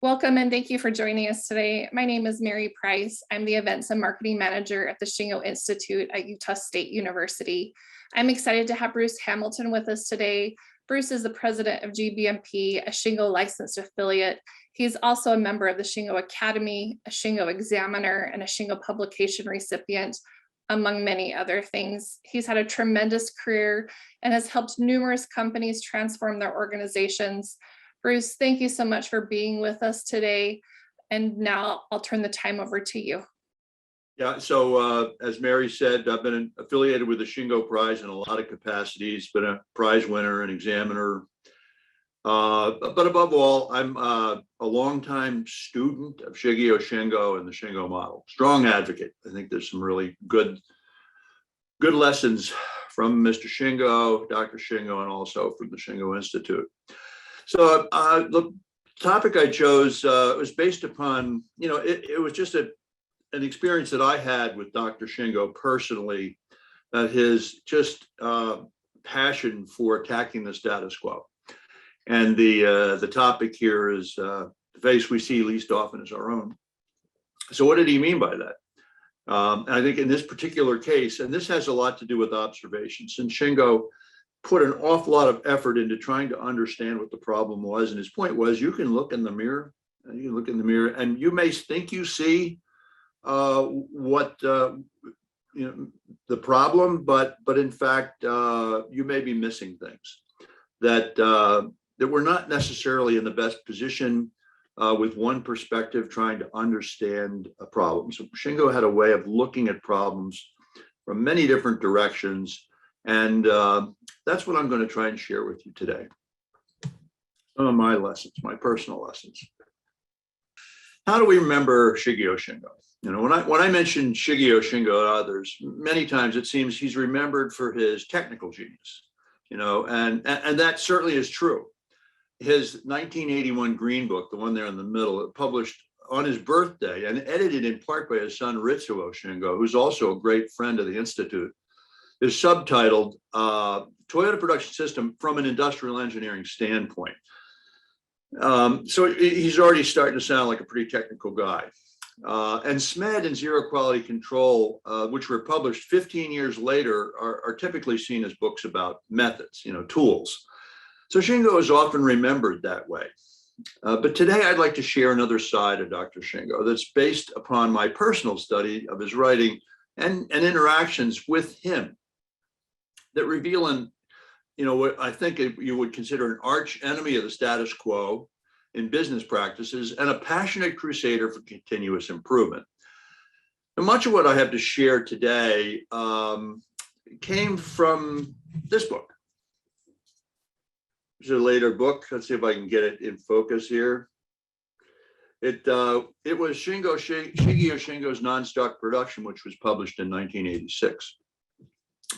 Welcome and thank you for joining us today. My name is Mary Price. I'm the Events and Marketing Manager at the Shingo Institute at Utah State University. I'm excited to have Bruce Hamilton with us today. Bruce is the president of GBMP, a Shingo licensed affiliate. He's also a member of the Shingo Academy, a Shingo Examiner, and a Shingo publication recipient, among many other things. He's had a tremendous career and has helped numerous companies transform their organizations. Bruce, thank you so much for being with us today. And now I'll turn the time over to you. Yeah, so as Mary said, I've been affiliated with the Shingo Prize in a lot of capacities, been a prize winner, an examiner. But above all, I'm a longtime student of Shigeo Shingo and the Shingo model. Strong advocate. I think there's some really good lessons from Mr. Shingo, Dr. Shingo, and also from the Shingo Institute. So the topic I chose was based upon, it was just an experience that I had with Dr. Shingo personally, his just passion for attacking the status quo. And the topic here is the face we see least often is our own. So what did he mean by that? I think in this particular case, and this has a lot to do with observations, and Shingo put an awful lot of effort into trying to understand what the problem was. And his point was, you can look in the mirror, and you may think you see what the problem, but in fact, you may be missing things that we're not necessarily in the best position with one perspective trying to understand a problem. So Shingo had a way of looking at problems from many different directions. And that's what I'm going to try and share with you today. Some of my lessons, my personal lessons. How do we remember Shigeo Shingo? When I mention Shigeo Shingo and others, many times it seems he's remembered for his technical genius, and that certainly is true. His 1981 Green Book, the one there in the middle, published on his birthday and edited in part by his son Ritsuo Shingo, who's also a great friend of the Institute, is subtitled Toyota Production System from an Industrial Engineering Standpoint. So he's already starting to sound like a pretty technical guy. And SMED and Zero Quality Control, which were published 15 years later, are typically seen as books about methods, tools. So Shingo is often remembered that way. But today I'd like to share another side of Dr. Shingo that's based upon my personal study of his writing and interactions with him, that reveal what I think you would consider an arch enemy of the status quo in business practices and a passionate crusader for continuous improvement. Now, much of what I have to share today came from this book. It's a later book. Let's see if I can get it in focus here. It was Shigeo Shingo's Nonstock Production, which was published in 1986.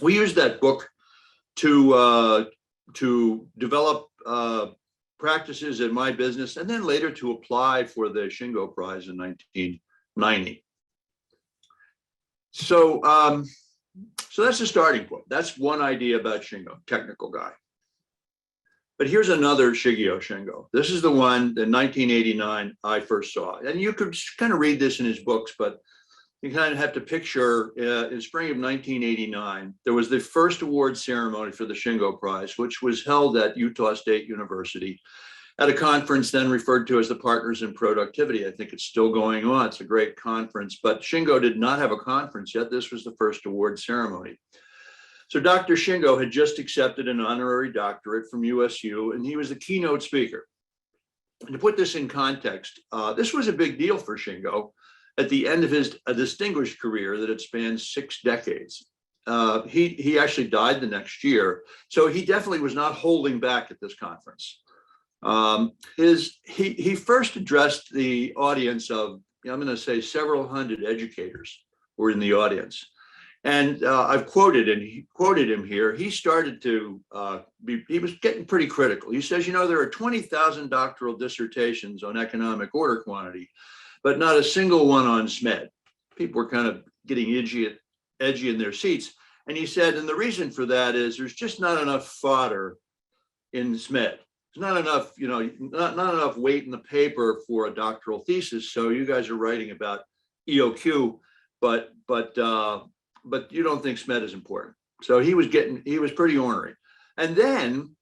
We used that book to develop practices in my business, and then later to apply for the Shingo Prize in 1990. So that's the starting point. That's one idea about Shingo, technical guy. But here's another Shigeo Shingo. This is the one in 1989 I first saw. And you could kind of read this in his books, but you kind of have to picture in spring of 1989, there was the first award ceremony for the Shingo Prize, which was held at Utah State University at a conference then referred to as the Partners in Productivity. I think it's still going on. It's a great conference, but Shingo did not have a conference yet. This was the first award ceremony. So Dr. Shingo had just accepted an honorary doctorate from USU, and he was the keynote speaker. And to put this in context, this was a big deal for Shingo at the end of his distinguished career that had spanned 6 decades. He actually died the next year, so he definitely was not holding back at this conference. He first addressed the audience of, I'm going to say, several hundred educators were in the audience. And I've quoted him here. He started to he was getting pretty critical. He says, there are 20,000 doctoral dissertations on economic order quantity, but not a single one on SMED. People were kind of getting edgy in their seats. And he said, and the reason for that is there's just not enough fodder in SMED. there's not enough, not enough weight in the paper for a doctoral thesis. So you guys are writing about EOQ, but you don't think SMED is important. So he was pretty ornery. And then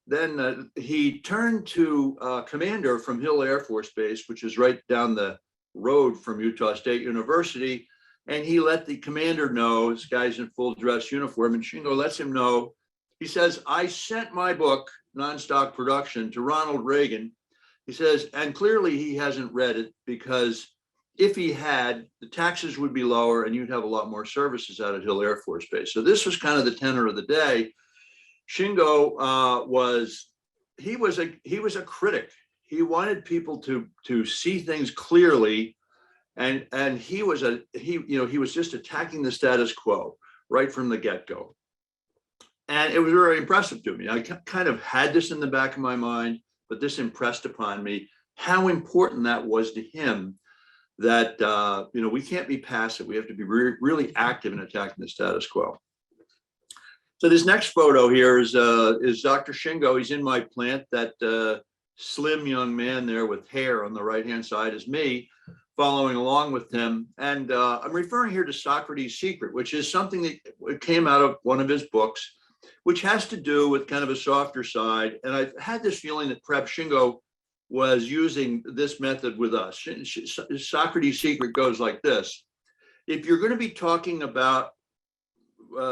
he turned to Commander from Hill Air Force Base, which is right down the road from Utah State University. And he let the commander know, this guy's in full dress uniform, and Shingo lets him know. He says, I sent my book, Nonstock Production, to Ronald Reagan. He says, and clearly he hasn't read it, because if he had, the taxes would be lower and you'd have a lot more services out at Hill Air Force Base. So this was kind of the tenor of the day. Shingo was a critic. He wanted people to see things clearly. And he was just attacking the status quo right from the get-go. And it was very impressive to me. I kind of had this in the back of my mind, but this impressed upon me how important that was to him, that we can't be passive. We have to be really active in attacking the status quo. So this next photo here is Dr. Shingo. He's in my plant. That slim young man there with hair on the right-hand side is me, following along with him. And I'm referring here to Socrates' Secret, which is something that came out of one of his books, which has to do with kind of a softer side. And I've had this feeling that perhaps Shingo was using this method with us. Socrates' Secret goes like this. If you're going to be talking about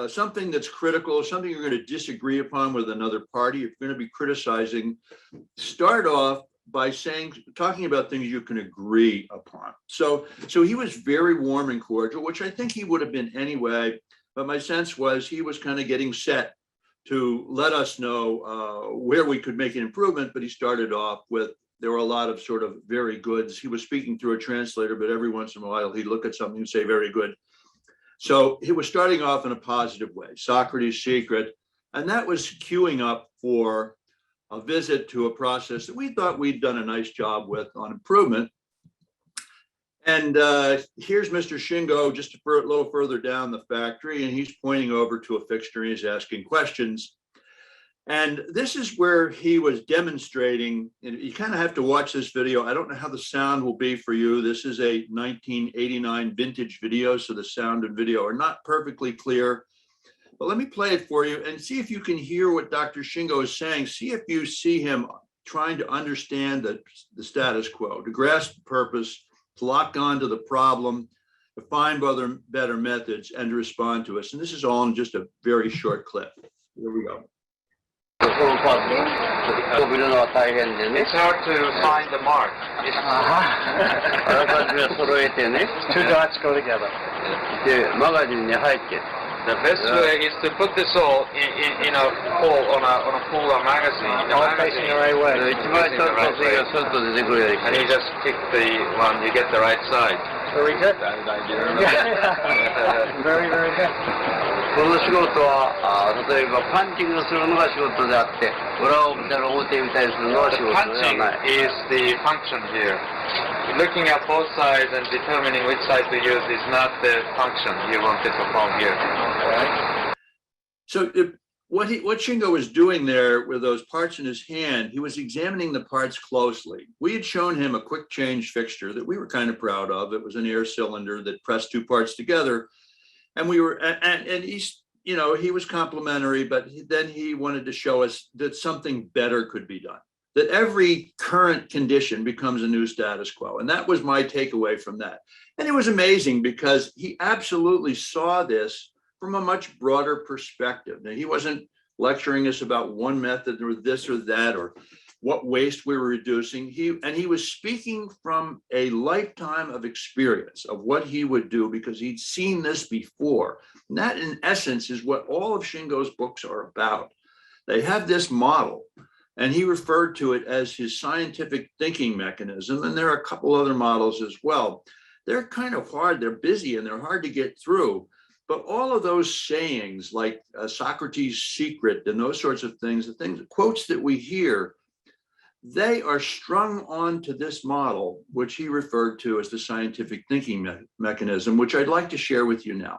something that's critical, something you're going to disagree upon with another party, if you're going to be criticizing, start off by talking about things you can agree upon. So he was very warm and cordial, which I think he would have been anyway. But my sense was he was kind of getting set to let us know where we could make an improvement. But he started off with, there were a lot of sort of very goods. He was speaking through a translator, but every once in a while he'd look at something and say very good. So he was starting off in a positive way, Socrates' Secret. And that was queuing up for a visit to a process that we thought we'd done a nice job with on improvement. And here's Mr. Shingo just a little further down the factory, and he's pointing over to a fixture and he's asking questions. And this is where he was demonstrating, and you kind of have to watch this video. I don't know how the sound will be for you. This is a 1989 vintage video, so the sound and video are not perfectly clear. But let me play it for you and see if you can hear what Dr. Shingo is saying. See if you see him trying to understand the status quo, to grasp the purpose, to lock on to the problem, to find better methods, and to respond to us. And this is all in just a very short clip. Here we go. It's hard to find the mark. Two dots go together. The best way is to put this all in a pool on a pool or magazine. All facing the right way. And you just pick the one, you get the right side. Very good. Very, very good. この仕事は例えばパンチングするのが仕事であって裏を見たら表見たりするのは仕事ではない。Punching is the function here. Looking at both sides and determining which side to use is not the function you want to perform here. So what Shingo was doing there with those parts in his hand, he was examining the parts closely. We had shown him a quick change fixture that we were kind of proud of. It was an air cylinder that pressed two parts together. And we were, and he's, he was complimentary, but then he wanted to show us that something better could be done, that every current condition becomes a new status quo. And that was my takeaway from that. And it was amazing because he absolutely saw this from a much broader perspective. Now, he wasn't lecturing us about one method or this or that, or what waste we were reducing. He was speaking from a lifetime of experience of what he would do because he'd seen this before. And that, in essence, is what all of Shingo's books are about. They have this model, and he referred to it as his scientific thinking mechanism. And there are a couple other models as well. They're kind of hard, they're busy, and they're hard to get through. But all of those sayings like Socrates' Secret and those sorts of things, the quotes that we hear, they are strung onto this model, which he referred to as the scientific thinking mechanism, which I'd like to share with you now.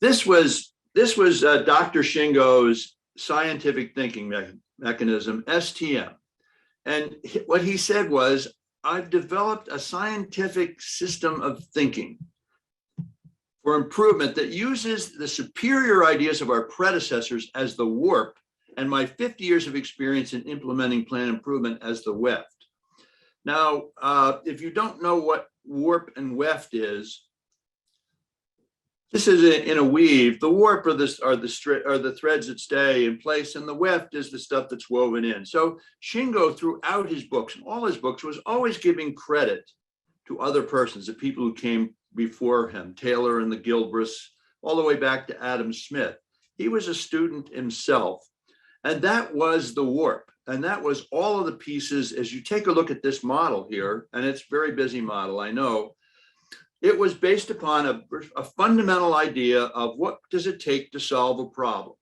This was Dr. Shingo's scientific thinking mechanism, STM. And what he said was, I've developed a scientific system of thinking for improvement that uses the superior ideas of our predecessors as the warp and my 50 years of experience in implementing plan improvement as the weft. Now, if you don't know what warp and weft is, this is in a weave. The warp are the threads that stay in place, and the weft is the stuff that's woven in. So Shingo, throughout his books, and all his books, was always giving credit to other persons, the people who came before him, Taylor and the Gilbreths, all the way back to Adam Smith. He was a student himself, and that was the warp. And that was all of the pieces. As you take a look at this model here, and it's a very busy model, I know, it was based upon a fundamental idea of what does it take to solve a problem.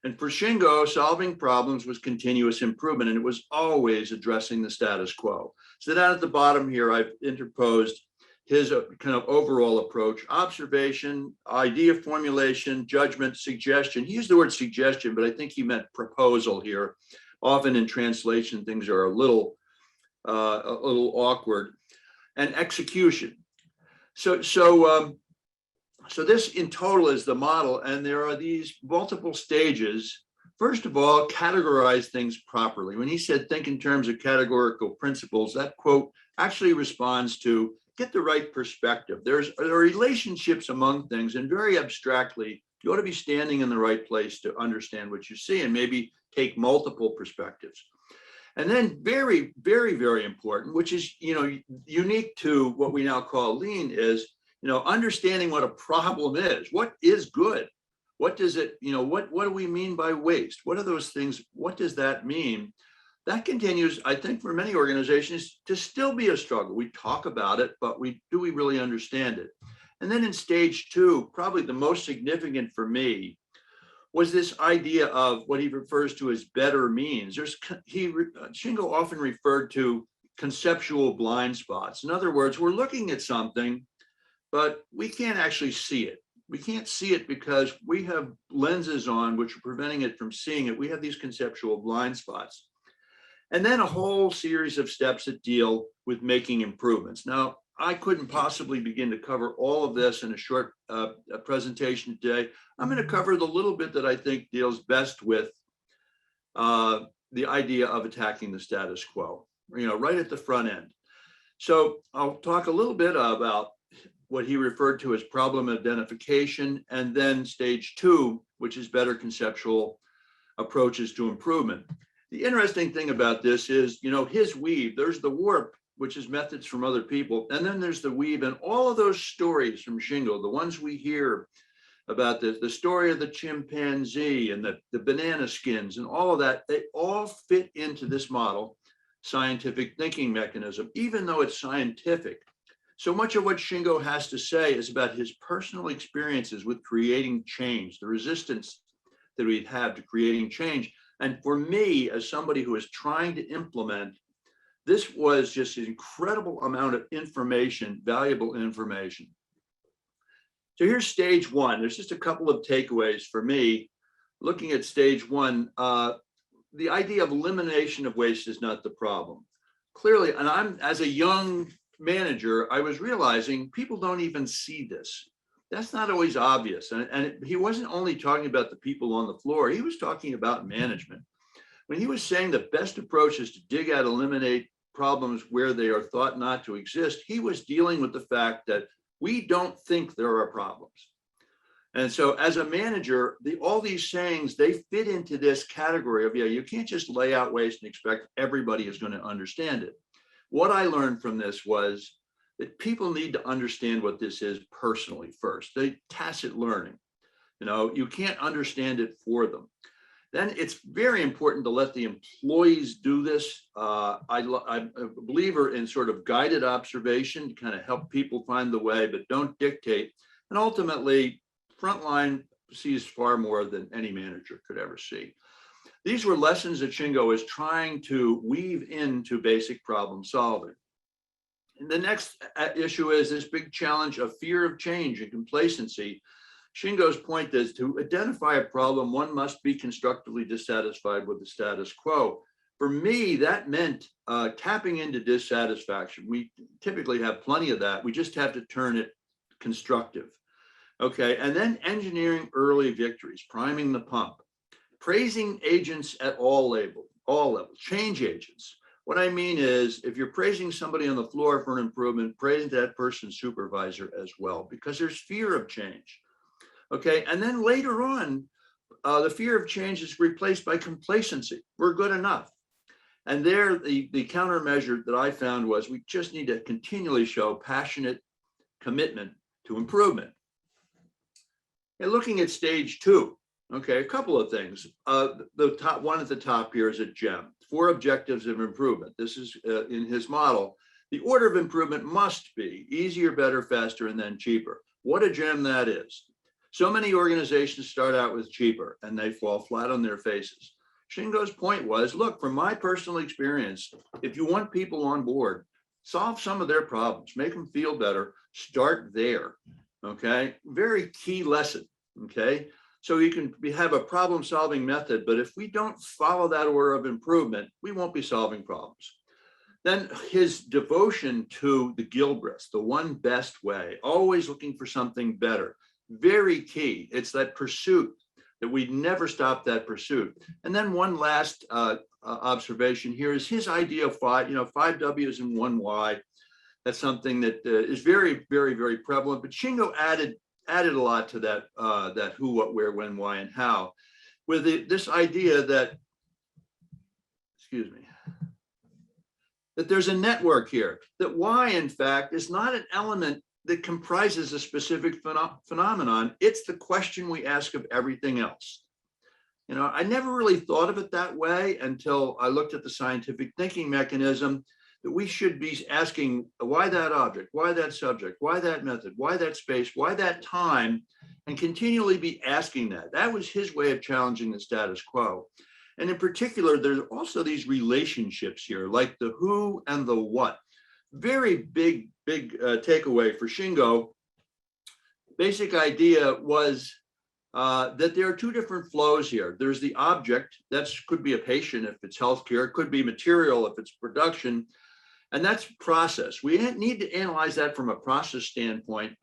And for Shingo, solving problems was continuous improvement, and it was always addressing the status quo. So down at the bottom here, I've interposed his kind of overall approach: observation, idea formulation, judgment, suggestion. He used the word suggestion, but I think he meant proposal here. Often in translation, things are a little awkward. And execution. So this in total is the model, and there are these multiple stages. First of all, categorize things properly. When he said think in terms of categorical principles, that quote actually responds to get the right perspective. There are relationships among things, and very abstractly, you ought to be standing in the right place to understand what you see and maybe take multiple perspectives. And then very, very, very important, which is, unique to what we now call lean, is, understanding what a problem is. What is good? What does it, what do we mean by waste? What are those things? What does that mean? That continues, I think, for many organizations to still be a struggle. We talk about it, but do we really understand it? And then in stage 2, probably the most significant for me, was this idea of what he refers to as better means. Shingo often referred to conceptual blind spots. In other words, we're looking at something, but we can't actually see it. We can't see it because we have lenses on which are preventing it from seeing it. We have these conceptual blind spots. And then a whole series of steps that deal with making improvements. Now, I couldn't possibly begin to cover all of this in a short presentation today. I'm going to cover the little bit that I think deals best with the idea of attacking the status quo, right at the front end. So I'll talk a little bit about what he referred to as problem identification, and then stage 2, which is better conceptual approaches to improvement. The interesting thing about this is, his weave, there's the warp, which is methods from other people. And then there's the weave, and all of those stories from Shingo, the ones we hear about the story of the chimpanzee and the banana skins and all of that, they all fit into this model, scientific thinking mechanism, even though it's scientific. So much of what Shingo has to say is about his personal experiences with creating change, the resistance that we'd have to creating change. And for me, as somebody who is trying to implement, this was just an incredible amount of information, valuable information. So here's stage 1. There's just a couple of takeaways for me. Looking at stage 1, the idea of elimination of waste is not the problem. Clearly, and as a young manager, I was realizing people don't even see this. That's not always obvious. And he wasn't only talking about the people on the floor, he was talking about management. When he was saying the best approach is to dig out, eliminate problems where they are thought not to exist, he was dealing with the fact that we don't think there are problems. And so as a manager, all these sayings, they fit into this category of, you can't just lay out waste and expect everybody is going to understand it. What I learned from this was that people need to understand what this is personally first. They tacit learning. You can't understand it for them. Then it's very important to let the employees do this. I'm a believer in sort of guided observation to kind of help people find the way, but don't dictate. And ultimately, frontline sees far more than any manager could ever see. These were lessons that Shingo is trying to weave into basic problem solving. And the next issue is this big challenge of fear of change and complacency. Shingo's point is to identify a problem, one must be constructively dissatisfied with the status quo. For me, that meant tapping into dissatisfaction. We typically have plenty of that. We just have to turn it constructive. Okay, and then engineering early victories, priming the pump, praising agents at all levels, change agents. What I mean is, if you're praising somebody on the floor for an improvement, praise that person's supervisor as well, because there's fear of change. Okay, and then later on, the fear of change is replaced by complacency. We're good enough. And there, the countermeasure that I found was we just need to continually show passionate commitment to improvement. And looking at stage 2, okay, a couple of things. The top one at the top here is a gem. 4 objectives of improvement. This is in his model. The order of improvement must be easier, better, faster, and then cheaper. What a gem that is. So many organizations start out with cheaper and they fall flat on their faces. Shingo's point was, look, from my personal experience, if you want people on board, solve some of their problems, make them feel better, start there, okay? Very key lesson, okay? So you can have a problem-solving method, but if we don't follow that order of improvement, we won't be solving problems. Then his devotion to the Gilbreths, the one best way, always looking for something better, very key. It's that pursuit, that we never stop that pursuit. And then one last observation here is his idea of 5 W's and 1 Y. That's something that is very, very, very prevalent, but Shingo added a lot to that, that who, what, where, when, why, and how, with this idea that, excuse me, that there's a network here, that why, in fact, is not an element that comprises a specific phenomenon. It's the question we ask of everything else. You know, I never really thought of it that way until I looked at the scientific thinking mechanism, that we should be asking why that object, why that subject, why that method, why that space, why that time, and continually be asking that. That was his way of challenging the status quo. And in particular, there's also these relationships here, like the who and the what. Very big takeaway for Shingo. Basic idea was that there are 2 different flows here. There's the object, that could be a patient if it's healthcare, it could be material if it's production, and that's process. We need to analyze that from a process standpoint.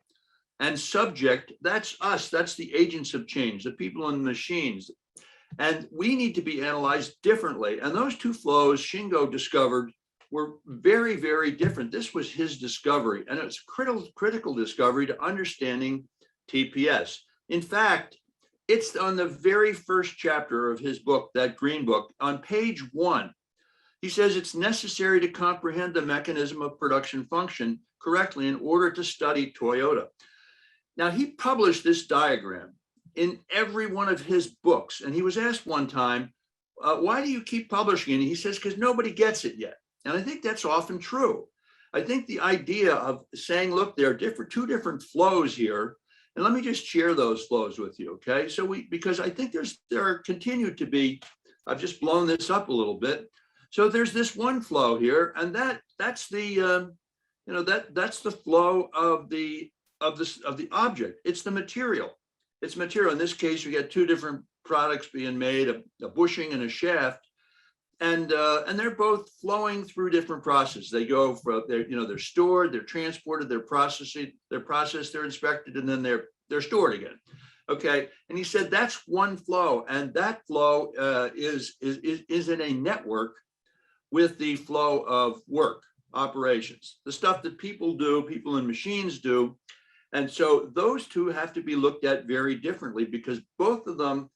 And subject, that's us, that's the agents of change, the people and the machines. And we need to be analyzed differently. And those 2 flows Shingo discovered were very, very different. This was his discovery, and it's critical discovery to understanding TPS. In fact, it's on the very first chapter of his book, that green book, on page 1. He says it's necessary to comprehend the mechanism of production function correctly in order to study Toyota. Now, he published this diagram in every one of his books, and he was asked one time, why do you keep publishing it? And he says, because nobody gets it yet. And I think that's often true. I think the idea of saying, look, there are 2 different flows here, and let me just share those flows with you, okay? So because I think there continue to be, I've just blown this up a little bit. So there's this one flow here, and that's the, that's the flow of the object. It's the material. It's material. In this case, we get 2 different products being made, a bushing and a shaft. And they're both flowing through different processes. They go from they're stored, they're transported, they're processed, they're inspected, and then they're stored again. Okay, and he said that's one flow, and that flow is in a network with the flow of work, operations, the stuff that people and machines do, and so those 2 have to be looked at very differently because both of them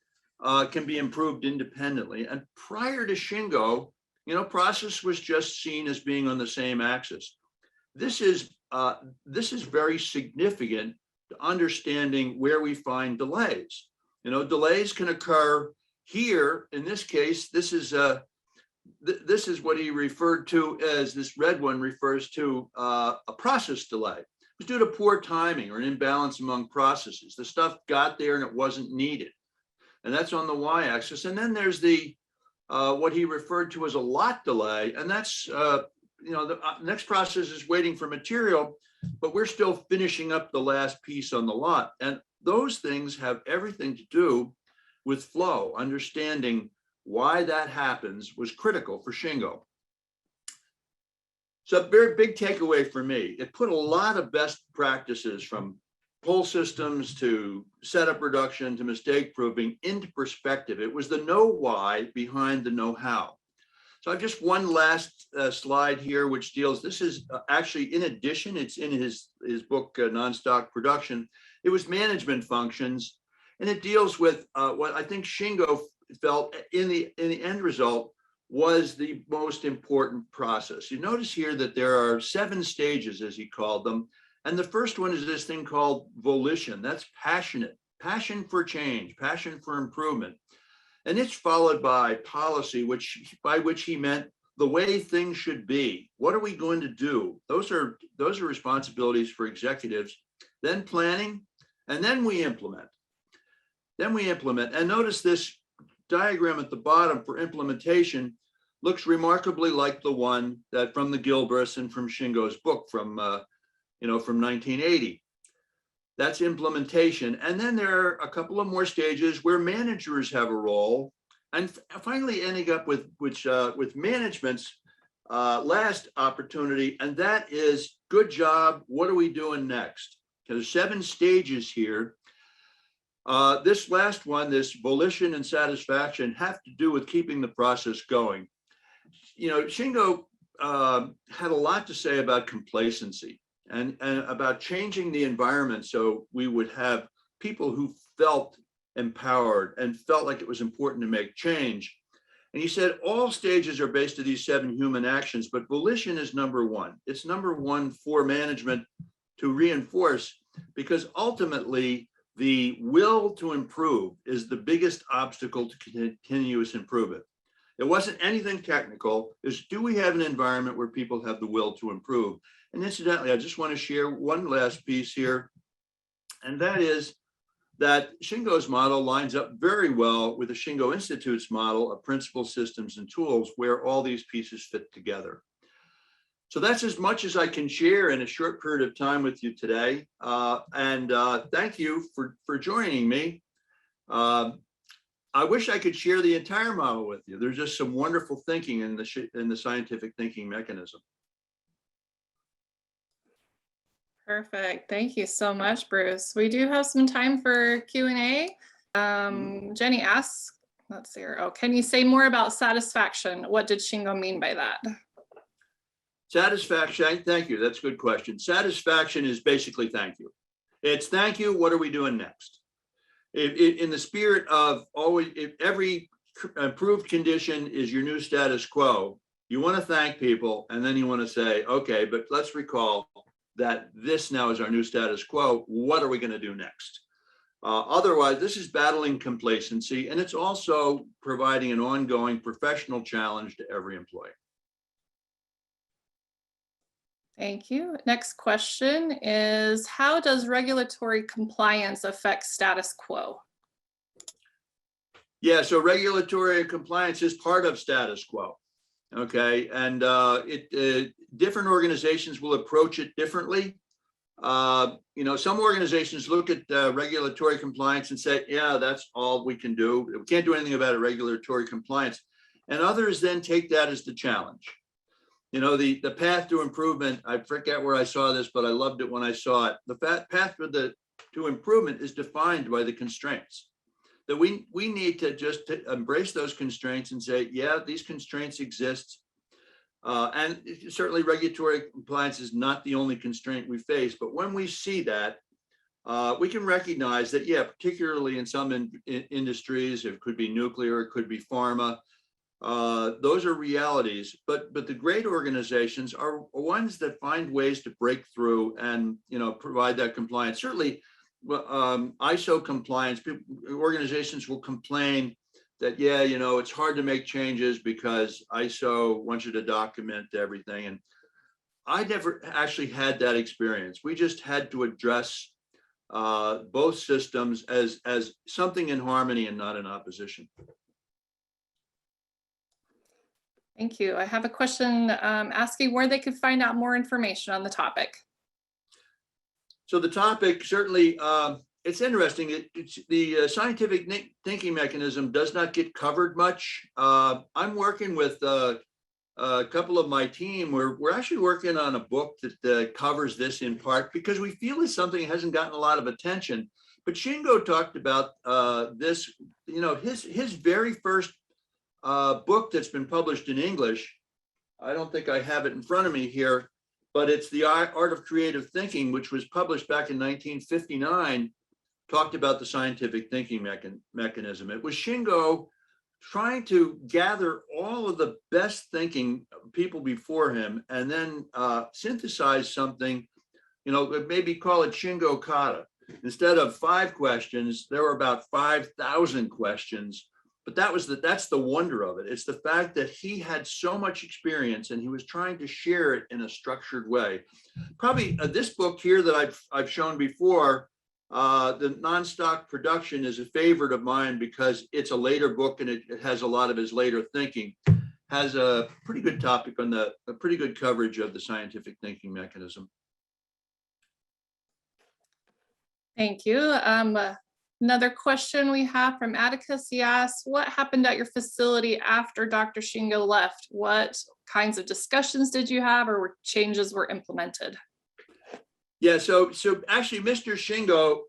can be improved independently. And prior to Shingo, process was just seen as being on the same axis. This is very significant to understanding where we find delays. Delays can occur here. In this case, this is what he referred to as, this red one refers to a process delay. It was due to poor timing or an imbalance among processes. The stuff got there and it wasn't needed. And that's on the y-axis. And then there's the what he referred to as a lot delay, and that's the next process is waiting for material, but we're still finishing up the last piece on the lot. And those things have everything to do with flow. Understanding why that happens was critical for Shingo. So a very big takeaway for me, it put a lot of best practices from pull systems to setup reduction to mistake proving into perspective. It was the know why behind the know how. So I've just one last slide here, which deals, this is actually in addition, it's in his book, Nonstock Production. It was management functions, and it deals with what I think Shingo felt in the end result was the most important process. You notice here that there are 7 stages, as he called them. And the first one is this thing called volition. That's passion for change, passion for improvement. And it's followed by policy, by which he meant the way things should be. What are we going to do? Those are responsibilities for executives. Then planning, and then we implement. And notice this diagram at the bottom for implementation looks remarkably like the one that from the Gilbreths and from Shingo's book from 1980. That's implementation. And then there are a couple of more stages where managers have a role. And finally ending up with management's last opportunity, and that is good job, what are we doing next? There's 7 stages here. This last one, this volition and satisfaction, have to do with keeping the process going. Shingo had a lot to say about complacency and about changing the environment so we would have people who felt empowered and felt like it was important to make change. And he said all stages are based on these 7 human actions, but volition is number 1. It's number 1 for management to reinforce, because ultimately the will to improve is the biggest obstacle to continuous improvement. It wasn't anything technical. It's, do we have an environment where people have the will to improve? And incidentally, I just want to share one last piece here, and that is that Shingo's model lines up very well with the Shingo Institute's model of principles, systems, and tools, where all these pieces fit together. So that's as much as I can share in a short period of time with you today. Thank you for joining me. I wish I could share the entire model with you. There's just some wonderful thinking in the scientific thinking mechanism. Perfect. Thank you so much, Bruce. We do have some time for Q&A. Jenny asks, let's see here. Oh, can you say more about satisfaction? What did Shingo mean by that? Satisfaction, thank you. That's a good question. Satisfaction is basically thank you. It's thank you. What are we doing next? In the spirit of always, if every improved condition is your new status quo, you want to thank people, and then you want to say, okay, but let's recall that this now is our new status quo. What are we going to do next? Otherwise, this is battling complacency, and it's also providing an ongoing professional challenge to every employee. Thank you. Next question is, how does regulatory compliance affect status quo? Yeah, so regulatory compliance is part of status quo. Okay, and different organizations will approach it differently. Some organizations look at regulatory compliance and say, yeah, that's all we can do. We can't do anything about it, regulatory compliance. And others then take that as the challenge. The path to improvement, I forget where I saw this, but I loved it when I saw it. The path to improvement is defined by the constraints. That we need to just embrace those constraints and say, yeah, these constraints exist. And certainly regulatory compliance is not the only constraint we face, but when we see that, we can recognize that, yeah, particularly in some industries, it could be nuclear, it could be pharma, those are realities, but the great organizations are ones that find ways to break through and provide that compliance. Certainly, ISO compliance, organizations will complain that, yeah, it's hard to make changes because ISO wants you to document everything. And I never actually had that experience. We just had to address both systems as something in harmony and not in opposition. Thank you. I have a question asking where they could find out more information on the topic. So the topic, certainly, it's interesting. It's the scientific thinking mechanism does not get covered much. I'm working with a couple of my team. We're actually working on a book that covers this in part because we feel it's something that hasn't gotten a lot of attention. But Shingo talked about this, his very first book that's been published in English. I don't think I have it in front of me here, but it's The Art of Creative Thinking, which was published back in 1959, talked about the scientific thinking mechanism. It was Shingo trying to gather all of the best thinking people before him and then synthesize something, maybe call it Shingo Kata. Instead of 5 questions, there were about 5,000 questions. But that's the wonder of it. It's the fact that he had so much experience and he was trying to share it in a structured way. Probably this book here that I've shown before, the Non-Stock Production, is a favorite of mine because it's a later book and it has a lot of his later thinking. Has a pretty good topic on a pretty good coverage of the scientific thinking mechanism. Thank you. Another question we have from Atticus. He asks, what happened at your facility after Dr. Shingo left? What kinds of discussions did you have, or changes were implemented? Yeah, so actually, Mr. Shingo,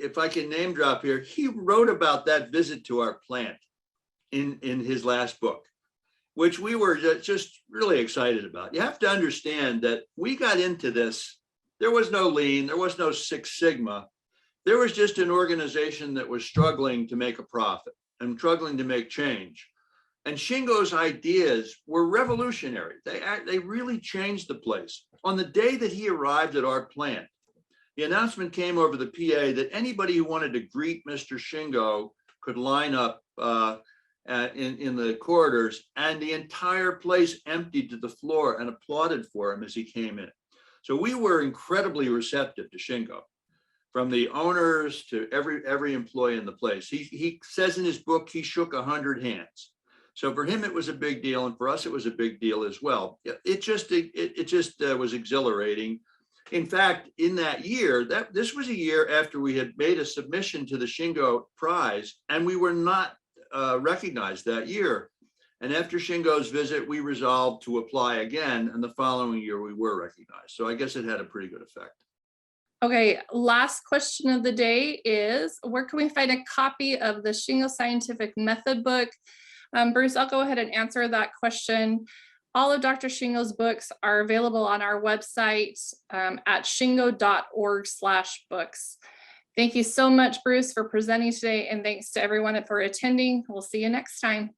if I can name drop here, he wrote about that visit to our plant in his last book, which we were just really excited about. You have to understand that we got into this. There was no lean, there was no Six Sigma. There was just an organization that was struggling to make a profit and struggling to make change. And Shingo's ideas were revolutionary. They really changed the place. On the day that he arrived at our plant, the announcement came over the PA that anybody who wanted to greet Mr. Shingo could line up in the corridors, and the entire place emptied to the floor and applauded for him as he came in. So we were incredibly receptive to Shingo, from the owners to every employee in the place. He says in his book, he shook 100 hands. So for him, it was a big deal. And for us, it was a big deal as well. It just was exhilarating. In fact, in that year, this was a year after we had made a submission to the Shingo Prize, and we were not recognized that year. And after Shingo's visit, we resolved to apply again. And the following year, we were recognized. So I guess it had a pretty good effect. Okay, last question of the day is, where can we find a copy of the Shingo Scientific Method book? Bruce, I'll go ahead and answer that question. All of Dr. Shingo's books are available on our website at shingo.org/books. Thank you so much, Bruce, for presenting today, and thanks to everyone for attending. We'll see you next time.